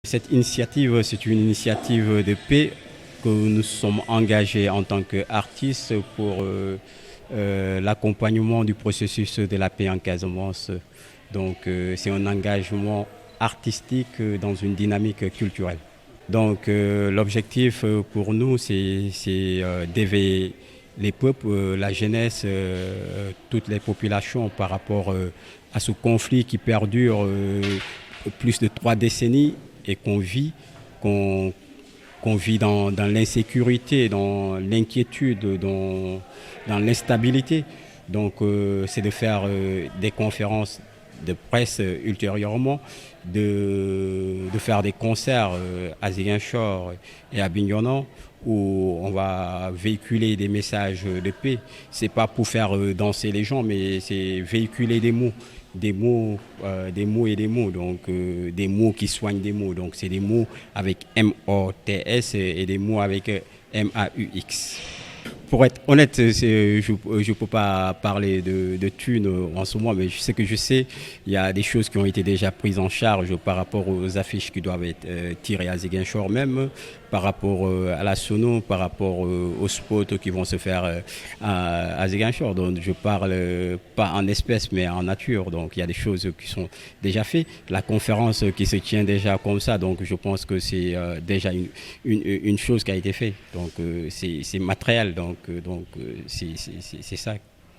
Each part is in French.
Cette initiative, c'est une initiative de paix que nous sommes engagés en tant qu'artistes pour l'accompagnement du processus de la paix en Casamance. Donc c'est un engagement artistique dans une dynamique culturelle. Donc l'objectif pour nous, c'est d'éveiller les peuples, la jeunesse, toutes les populations par rapport à ce conflit qui perdure plus de 3 décennies et qu'on vit dans l'insécurité, dans l'inquiétude, dans l'instabilité. Donc c'est de faire des conférences de presse ultérieurement, de faire des concerts à Ziguinchor et à Bignona où on va véhiculer des messages de paix. C'est pas pour faire danser les gens, mais c'est véhiculer des mots. Des mots et des mots, donc des mots qui soignent des mots. Donc c'est des mots avec M-O-T-S et des mots avec M-A-U-X. Pour être honnête, je ne peux pas parler de thunes en ce moment, mais ce que je sais, il y a des choses qui ont été déjà prises en charge par rapport aux affiches qui doivent être tirées à Ziguinchor même, par rapport à la sono, par rapport aux spots qui vont se faire à Ziguinchor. Donc je parle pas en espèces, mais en nature. Donc il y a des choses qui sont déjà faites. La conférence qui se tient déjà comme ça, donc je pense que c'est déjà une chose qui a été faite. Donc c'est matériel. Donc c'est ça.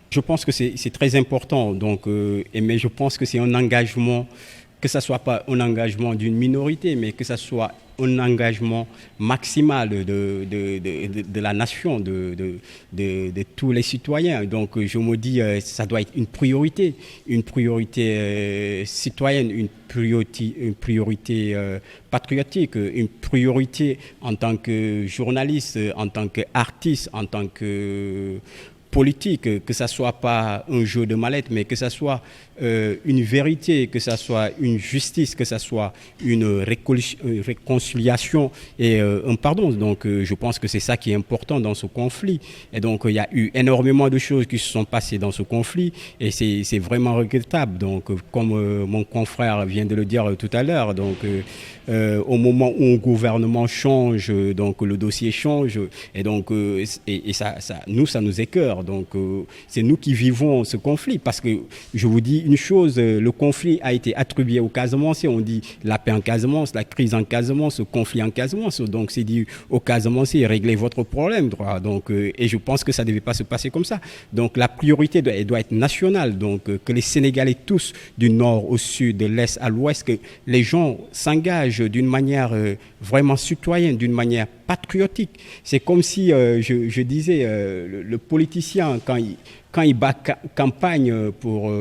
Je pense que c'est très important. Donc, mais je pense que c'est un engagement, que ce ne soit pas un engagement d'une minorité, mais que ce soit un engagement maximal de la nation, de tous les citoyens. Donc je me dis, ça doit être une priorité citoyenne, une priorité patriotique, une priorité en tant que journaliste, en tant qu'artiste, en tant que politique, que ça soit pas un jeu de mallette, mais que ça soit une vérité, que ça soit une justice, que ça soit une réconciliation et un pardon. Donc je pense que c'est ça qui est important dans ce conflit. Et donc il y a eu énormément de choses qui se sont passées dans ce conflit et c'est vraiment regrettable. Donc comme mon confrère vient de le dire tout à l'heure, donc au moment où un gouvernement change, donc le dossier change et donc ça nous écœure. Donc c'est nous qui vivons ce conflit parce que je vous dis une chose, le conflit a été attribué aux Casamançais. On dit la paix en Casamance, la crise en Casamance, le conflit en Casamance. Donc c'est dit aux Casamançais, réglez votre problème. Donc, et je pense que ça ne devait pas se passer comme ça. Donc la priorité doit être nationale. Donc que les Sénégalais tous, du nord au sud, de l'est à l'ouest, que les gens s'engagent d'une manière vraiment citoyenne, d'une manière patriotique. C'est comme si, je disais, le politicien, quand il bat campagne pour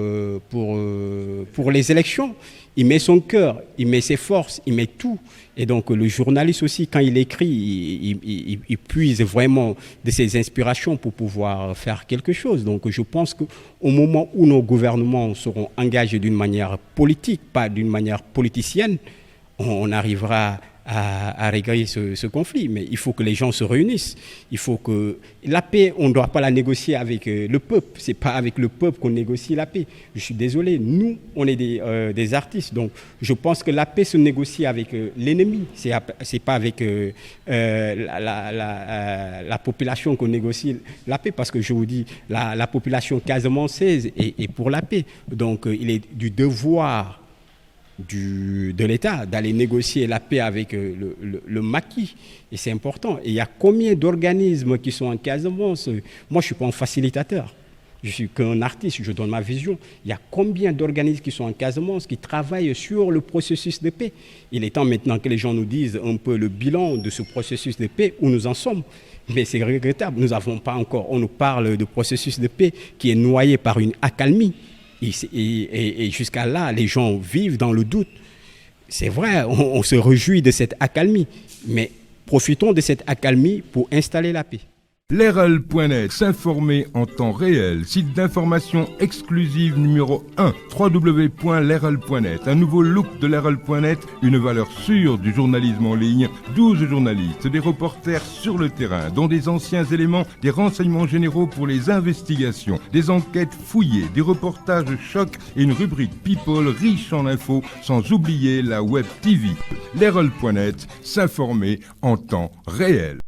les élections, il met son cœur, il met ses forces, il met tout. Et donc le journaliste aussi, quand il écrit, il puise vraiment de ses inspirations pour pouvoir faire quelque chose. Donc je pense qu'au moment où nos gouvernements seront engagés d'une manière politique, pas d'une manière politicienne, on arrivera à régler ce conflit. Mais il faut que les gens se réunissent. Il faut que la paix, on ne doit pas la négocier avec le peuple. Ce n'est pas avec le peuple qu'on négocie la paix. Je suis désolé, nous, on est des artistes. Donc je pense que la paix se négocie avec l'ennemi. Ce n'est pas avec la population qu'on négocie la paix. Parce que je vous dis, la population casamançaise est pour la paix. Donc il est du devoir de l'État d'aller négocier la paix avec le maquis. Et c'est important. Et il y a combien d'organismes qui sont en Casamance? Moi, je ne suis pas un facilitateur. Je suis qu'un artiste, je donne ma vision. Il y a combien d'organismes qui sont en Casamance, qui travaillent sur le processus de paix? Il est temps maintenant que les gens nous disent un peu le bilan de ce processus de paix, où nous en sommes. Mais c'est regrettable, nous n'avons pas encore. On nous parle de processus de paix qui est noyé par une accalmie. Et jusqu'à là, les gens vivent dans le doute. C'est vrai, on se réjouit de cette accalmie, mais profitons de cette accalmie pour installer la paix. L'RL.net, s'informer en temps réel, site d'information exclusive numéro 1, www.l'RL.net, un nouveau look de l'RL.net, une valeur sûre du journalisme en ligne, 12 journalistes, des reporters sur le terrain, dont des anciens éléments, des renseignements généraux pour les investigations, des enquêtes fouillées, des reportages chocs et une rubrique People riche en infos, sans oublier la Web TV. L'RL.net, s'informer en temps réel.